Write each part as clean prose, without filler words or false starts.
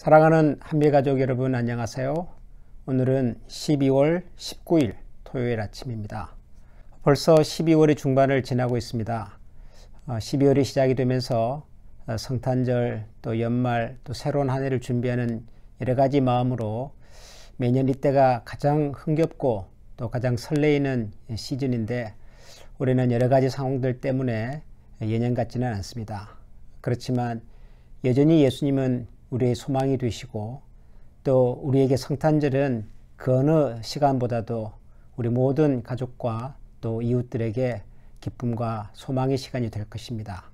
사랑하는 한비가족 여러분, 안녕하세요. 오늘은 12월 19일 토요일 아침입니다. 벌써 12월의 중반을 지나고 있습니다. 12월이 시작이 되면서 성탄절, 또 연말, 또 새로운 한 해를 준비하는 여러 가지 마음으로 매년 이때가 가장 흥겹고 또 가장 설레이는 시즌인데, 올해는 여러 가지 상황들 때문에 예년 같지는 않습니다. 그렇지만 여전히 예수님은 우리의 소망이 되시고, 또 우리에게 성탄절은 그 어느 시간보다도 우리 모든 가족과 또 이웃들에게 기쁨과 소망의 시간이 될 것입니다.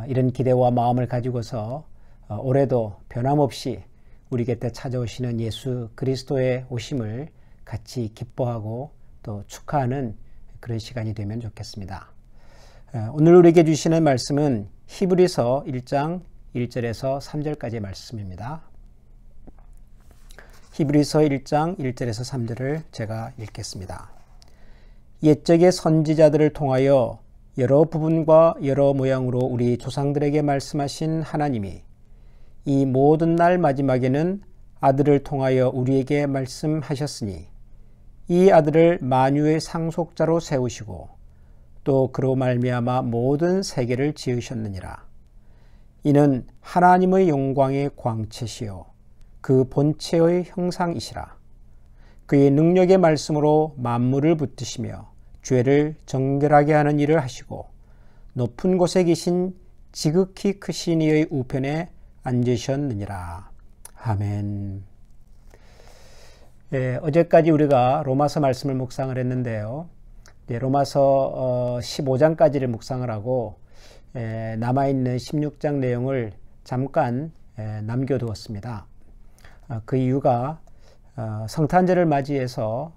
이런 기대와 마음을 가지고서 올해도 변함없이 우리 곁에 찾아오시는 예수 그리스도의 오심을 같이 기뻐하고 또 축하하는 그런 시간이 되면 좋겠습니다. 오늘 우리에게 주시는 말씀은 히브리서 1장 1절에서 3절까지의 말씀입니다. 히브리서 1장 1절에서 3절을 제가 읽겠습니다. 옛적의 선지자들을 통하여 여러 부분과 여러 모양으로 우리 조상들에게 말씀하신 하나님이 이 모든 날 마지막에는 아들을 통하여 우리에게 말씀하셨으니, 이 아들을 만유의 상속자로 세우시고 또 그로 말미암아 모든 세계를 지으셨느니라. 이는 하나님의 영광의 광채시요 그 본체의 형상이시라. 그의 능력의 말씀으로 만물을 붙드시며 죄를 정결하게 하는 일을 하시고, 높은 곳에 계신 지극히 크신 이의 우편에 앉으셨느니라. 아멘. 어제까지 우리가 로마서 말씀을 묵상을 했는데요. 로마서 15장까지를 묵상을 하고 남아있는 16장 내용을 잠깐 남겨두었습니다. 그 이유가 성탄절을 맞이해서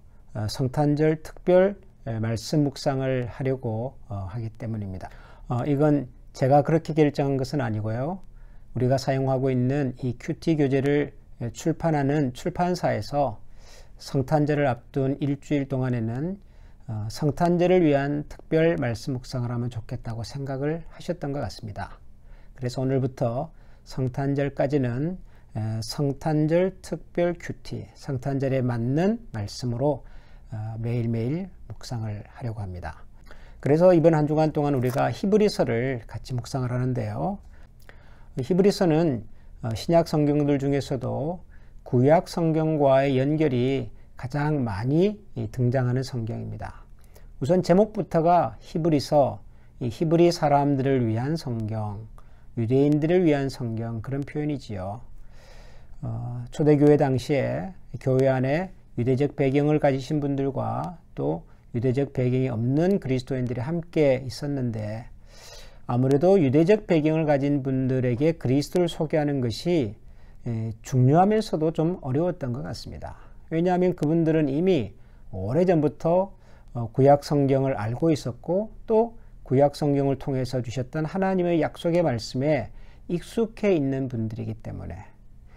성탄절 특별 말씀 묵상을 하려고 하기 때문입니다. 이건 제가 그렇게 결정한 것은 아니고요. 우리가 사용하고 있는 이 큐티 교재를 출판하는 출판사에서 성탄절을 앞둔 일주일 동안에는 성탄절을 위한 특별 말씀 묵상을 하면 좋겠다고 생각을 하셨던 것 같습니다. 그래서 오늘부터 성탄절까지는 성탄절 특별 큐티, 성탄절에 맞는 말씀으로 매일매일 묵상을 하려고 합니다. 그래서 이번 한 주간 동안 우리가 히브리서를 같이 묵상을 하는데요. 히브리서는 신약 성경들 중에서도 구약 성경과의 연결이 가장 많이 등장하는 성경입니다. 우선 제목부터가 히브리서, 이 히브리 사람들을 위한 성경, 유대인들을 위한 성경, 그런 표현이지요. 초대교회 당시에 교회 안에 유대적 배경을 가지신 분들과 또 유대적 배경이 없는 그리스도인들이 함께 있었는데, 아무래도 유대적 배경을 가진 분들에게 그리스도를 소개하는 것이 중요하면서도 좀 어려웠던 것 같습니다. 왜냐하면 그분들은 이미 오래전부터 구약 성경을 알고 있었고, 또 구약 성경을 통해서 주셨던 하나님의 약속의 말씀에 익숙해 있는 분들이기 때문에,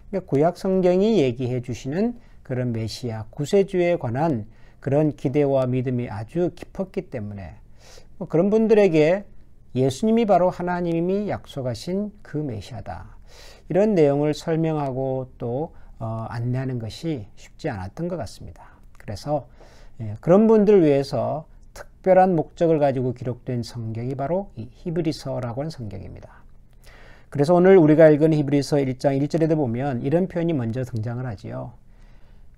그러니까 구약 성경이 얘기해 주시는 그런 메시아, 구세주에 관한 그런 기대와 믿음이 아주 깊었기 때문에 그런 분들에게 예수님이 바로 하나님이 약속하신 그 메시아다, 이런 내용을 설명하고 또 안내하는 것이 쉽지 않았던 것 같습니다. 그래서 그런 분들을 위해서 특별한 목적을 가지고 기록된 성경이 바로 이 히브리서라고 하는 성경입니다. 그래서 오늘 우리가 읽은 히브리서 1장 1절에도 보면 이런 표현이 먼저 등장을 하지요.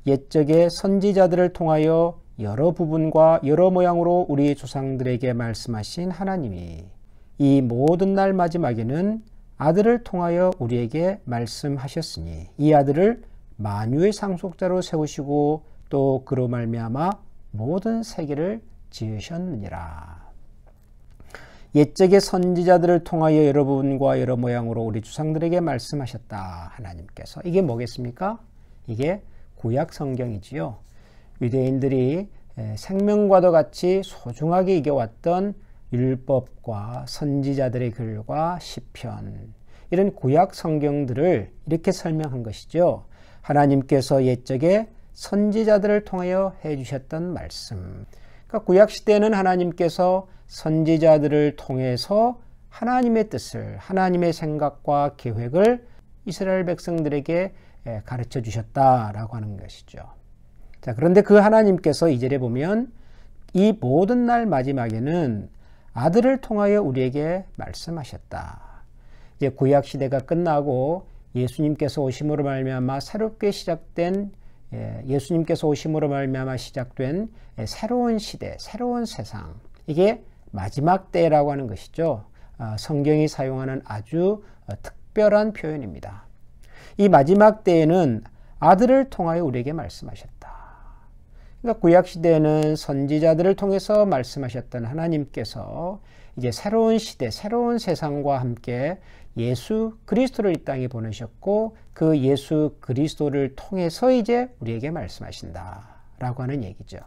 옛적의 선지자들을 통하여 여러 부분과 여러 모양으로 우리 조상들에게 말씀하신 하나님이 이 모든 날 마지막에는 아들을 통하여 우리에게 말씀하셨으니, 이 아들을 만유의 상속자로 세우시고 또 그로 말미암아 모든 세계를 지으셨느니라. 옛적의 선지자들을 통하여 여러 부분과 여러 모양으로 우리 조상들에게 말씀하셨다, 하나님께서. 이게 뭐겠습니까? 이게 구약 성경이지요. 유대인들이 생명과도 같이 소중하게 이겨왔던 율법과 선지자들의 글과 시편, 이런 구약 성경들을 이렇게 설명한 것이죠. 하나님께서 옛적에 선지자들을 통하여 해주셨던 말씀. 그러니까 구약 시대에는 하나님께서 선지자들을 통해서 하나님의 뜻을, 하나님의 생각과 계획을 이스라엘 백성들에게 가르쳐 주셨다라고 하는 것이죠. 자, 그런데 그 하나님께서 2절에 보면 이 모든 날 마지막에는 아들을 통하여 우리에게 말씀하셨다. 이제 구약 시대가 끝나고 예수님께서 오심으로 말미암아 새롭게 시작된 예수님께서 오심으로 말미암아 시작된 새로운 시대, 새로운 세상, 이게 마지막 때라고 하는 것이죠. 성경이 사용하는 아주 특별한 표현입니다. 이 마지막 때에는 아들을 통하여 우리에게 말씀하셨다. 그러니까 구약 시대에는 선지자들을 통해서 말씀하셨던 하나님께서 이제 새로운 시대, 새로운 세상과 함께 예수 그리스도를 이 땅에 보내셨고 그 예수 그리스도를 통해서 이제 우리에게 말씀하신다라고 하는 얘기죠.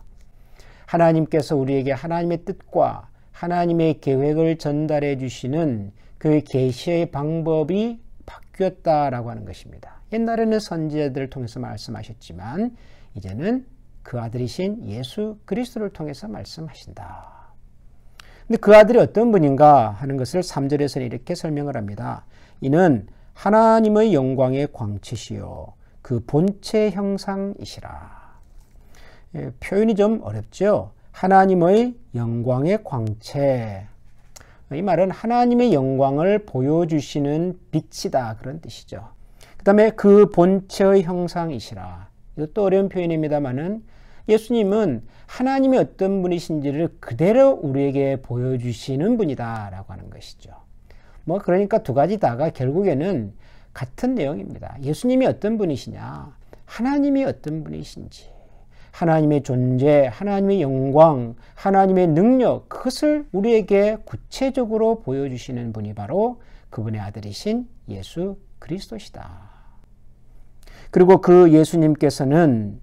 하나님께서 우리에게 하나님의 뜻과 하나님의 계획을 전달해 주시는 그 계시의 방법이 바뀌었다라고 하는 것입니다. 옛날에는 선지자들을 통해서 말씀하셨지만 이제는 그 아들이신 예수 그리스도를 통해서 말씀하신다. 근데 그 아들이 어떤 분인가 하는 것을 3절에서는 이렇게 설명을 합니다. 이는 하나님의 영광의 광채시요 그 본체 형상이시라. 표현이 좀 어렵죠. 하나님의 영광의 광채. 이 말은 하나님의 영광을 보여주시는 빛이다, 그런 뜻이죠. 그 다음에 그 본체의 형상이시라. 이것도 어려운 표현입니다만은 예수님은 하나님이 어떤 분이신지를 그대로 우리에게 보여주시는 분이다 라고 하는 것이죠. 그러니까 두 가지 다가 결국에는 같은 내용입니다. 예수님이 어떤 분이시냐, 하나님이 어떤 분이신지, 하나님의 존재, 하나님의 영광, 하나님의 능력, 그것을 우리에게 구체적으로 보여주시는 분이 바로 그분의 아들이신 예수 그리스도시다. 그리고 그 예수님께서는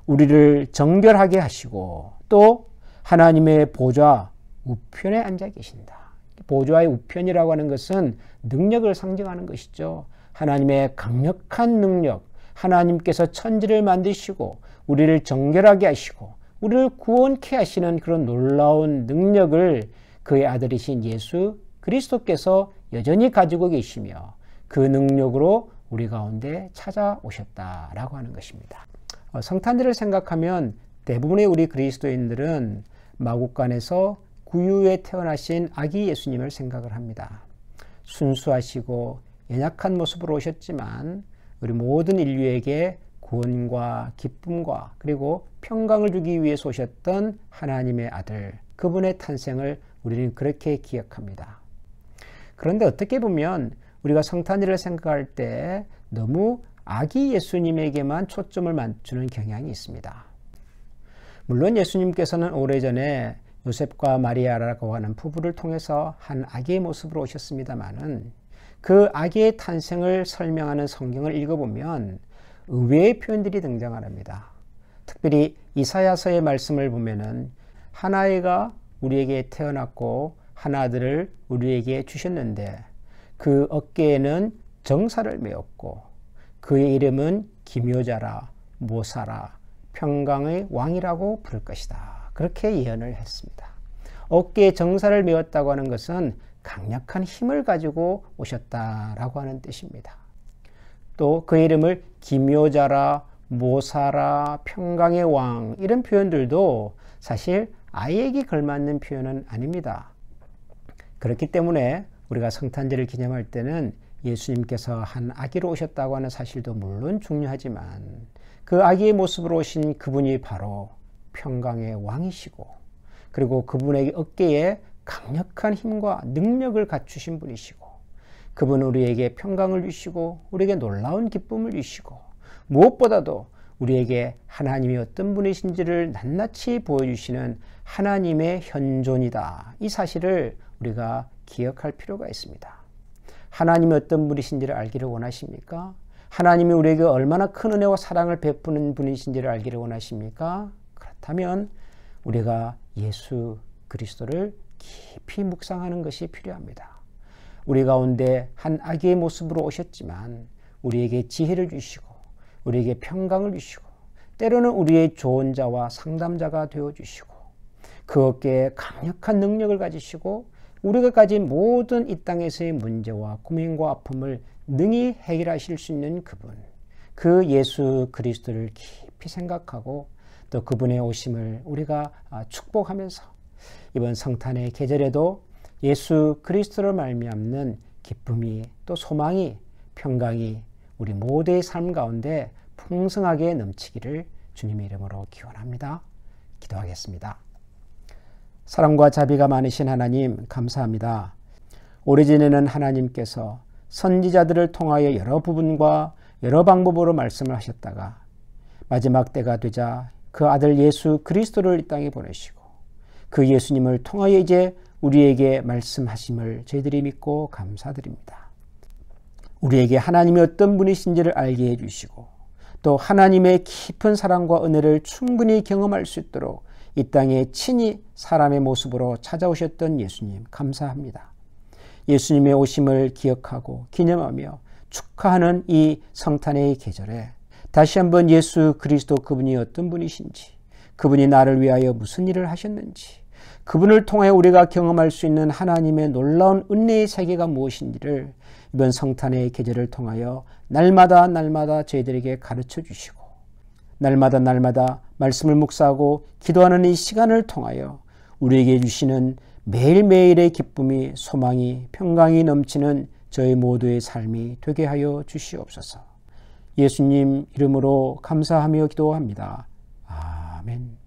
우리를 정결하게 하시고 또 하나님의 보좌 우편에 앉아 계신다. 보좌의 우편이라고 하는 것은 능력을 상징하는 것이죠. 하나님의 강력한 능력, 하나님께서 천지를 만드시고 우리를 정결하게 하시고 우리를 구원케 하시는 그런 놀라운 능력을 그의 아들이신 예수 그리스도께서 여전히 가지고 계시며 그 능력으로 우리 가운데 찾아오셨다라고 하는 것입니다. 성탄절을 생각하면 대부분의 우리 그리스도인들은 마국간에서 구유에 태어나신 아기 예수님을 생각을 합니다. 순수하시고 연약한 모습으로 오셨지만 우리 모든 인류에게 구원과 기쁨과 그리고 평강을 주기 위해서 오셨던 하나님의 아들, 그분의 탄생을 우리는 그렇게 기억합니다. 그런데 어떻게 보면 우리가 성탄절을 생각할 때 너무 아기 예수님에게만 초점을 맞추는 경향이 있습니다. 물론 예수님께서는 오래전에 요셉과 마리아라고 하는 부부를 통해서 한 아기의 모습으로 오셨습니다마는 그 아기의 탄생을 설명하는 성경을 읽어보면 의외의 표현들이 등장합니다. 특별히 이사야서의 말씀을 보면은 한 아이가 우리에게 태어났고 한 아들을 우리에게 주셨는데 그 어깨에는 정사를 메었고 그의 이름은 기묘자라 모사라 평강의 왕이라고 부를 것이다. 그렇게 예언을 했습니다. 어깨에 정사를 메었다고 하는 것은 강력한 힘을 가지고 오셨다라고 하는 뜻입니다. 또 그 이름을 기묘자라 모사라 평강의 왕 이런 표현들도 사실 아이에게 걸맞는 표현은 아닙니다. 그렇기 때문에 우리가 성탄절을 기념할 때는 예수님께서 한 아기로 오셨다고 하는 사실도 물론 중요하지만 그 아기의 모습으로 오신 그분이 바로 평강의 왕이시고 그리고 그분의 어깨에 강력한 힘과 능력을 갖추신 분이시고 그분은 우리에게 평강을 주시고 우리에게 놀라운 기쁨을 주시고 무엇보다도 우리에게 하나님이 어떤 분이신지를 낱낱이 보여주시는 하나님의 현존이다. 이 사실을 우리가 기억할 필요가 있습니다. 하나님이 어떤 분이신지를 알기를 원하십니까? 하나님이 우리에게 얼마나 큰 은혜와 사랑을 베푸는 분이신지를 알기를 원하십니까? 그렇다면 우리가 예수 그리스도를 깊이 묵상하는 것이 필요합니다. 우리 가운데 한 아기의 모습으로 오셨지만 우리에게 지혜를 주시고 우리에게 평강을 주시고 때로는 우리의 조언자와 상담자가 되어주시고 그 어깨에 강력한 능력을 가지시고 우리가 가진 모든 이 땅에서의 문제와 고민과 아픔을 능히 해결하실 수 있는 그분, 그 예수 그리스도를 깊이 생각하고 또 그분의 오심을 우리가 축복하면서 이번 성탄의 계절에도 예수 그리스도로 말미암는 기쁨이 또 소망이 평강이 우리 모두의 삶 가운데 풍성하게 넘치기를 주님의 이름으로 기원합니다. 기도하겠습니다. 사랑과 자비가 많으신 하나님 감사합니다. 오래전에는 하나님께서 선지자들을 통하여 여러 부분과 여러 방법으로 말씀을 하셨다가 마지막 때가 되자 그 아들 예수 그리스도를 이 땅에 보내시고 그 예수님을 통하여 이제 우리에게 말씀하심을 저희들이 믿고 감사드립니다. 우리에게 하나님이 어떤 분이신지를 알게 해주시고 또 하나님의 깊은 사랑과 은혜를 충분히 경험할 수 있도록 이 땅에 친히 사람의 모습으로 찾아오셨던 예수님 감사합니다. 예수님의 오심을 기억하고 기념하며 축하하는 이 성탄의 계절에 다시 한번 예수 그리스도 그분이 어떤 분이신지, 그분이 나를 위하여 무슨 일을 하셨는지, 그분을 통해 우리가 경험할 수 있는 하나님의 놀라운 은혜의 세계가 무엇인지를 이번 성탄의 계절을 통하여 날마다 저희들에게 가르쳐 주시고 날마다 말씀을 묵상하고 기도하는 이 시간을 통하여 우리에게 주시는 매일매일의 기쁨이 소망이 평강이 넘치는 저희 모두의 삶이 되게 하여 주시옵소서. 예수님 이름으로 감사하며 기도합니다. 아멘.